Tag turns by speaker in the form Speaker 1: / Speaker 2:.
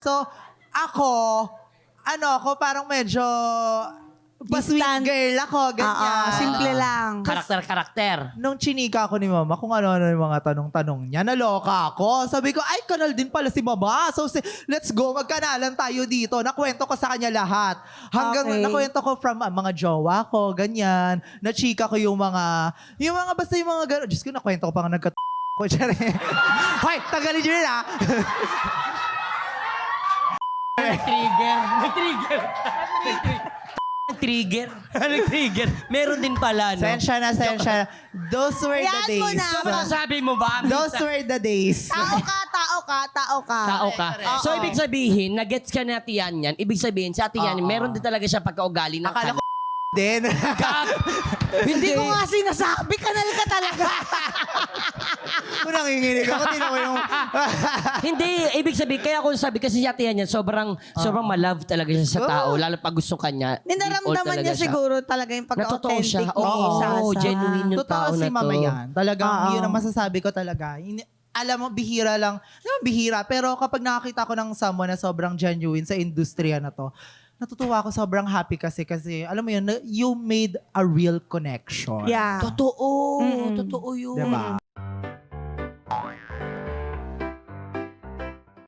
Speaker 1: So, ako parang medyo sweet girl ako, ganyan.
Speaker 2: Simple lang.
Speaker 3: Karakter.
Speaker 1: Nung chinika ako ni mama, kung ano-ano yung mga tanong-tanong niya, naloka ako. Sabi ko, ay, kanal din pala si mama. So, let's go, magkanalan tayo dito. Nakwento ko sa kanya lahat. Hanggang nakwento ko from mga jowa ko, ganyan. Nachika ko yung mga basta yung mga gano'n. Diyos ko, nakwento ko pa nga nagkat ko. Hoy, tagalin nyo yun ah.
Speaker 3: Nag-trigger. Meron din pala, no?
Speaker 1: Sensya na. Those were the
Speaker 2: Yan mo
Speaker 1: days.
Speaker 2: na.
Speaker 3: So, masasabi mo ba?
Speaker 1: Those were the days.
Speaker 2: Tao ka.
Speaker 3: Tao ka. So, ibig sabihin, nag-gets ka na Ate Yan yan. Ibig sabihin, sa Ate Yan, meron din talaga siya pagkaugali ng
Speaker 1: Akala ko din.
Speaker 2: Hindi ko nga sinasabi, kanal ka talaga.
Speaker 1: Kung nanginginig ako, tinan mo yung...
Speaker 3: Hindi, ibig sabihin, kaya ako sabi, kasi si Ate Yan yan, sobrang malove talaga siya sa tao, lalo pag gusto kanya.
Speaker 2: Ninaramdaman niya siguro talaga yung
Speaker 3: Natotoo siya.
Speaker 2: pagka-authentic
Speaker 3: Oo,
Speaker 2: ni Sasa.
Speaker 3: genuine yung
Speaker 1: Totoo
Speaker 3: tao
Speaker 1: si
Speaker 3: na to.
Speaker 1: mama yan. Talagang yun ang masasabi ko talaga. Alam mo, bihira lang. Naman bihira, pero kapag nakakita ko ng someone na sobrang genuine sa industriya na to, natutuwa ako, sobrang happy kasi alam mo yun, you made a real connection.
Speaker 2: Yeah.
Speaker 3: Totoo. Totoo yun.
Speaker 1: Diba?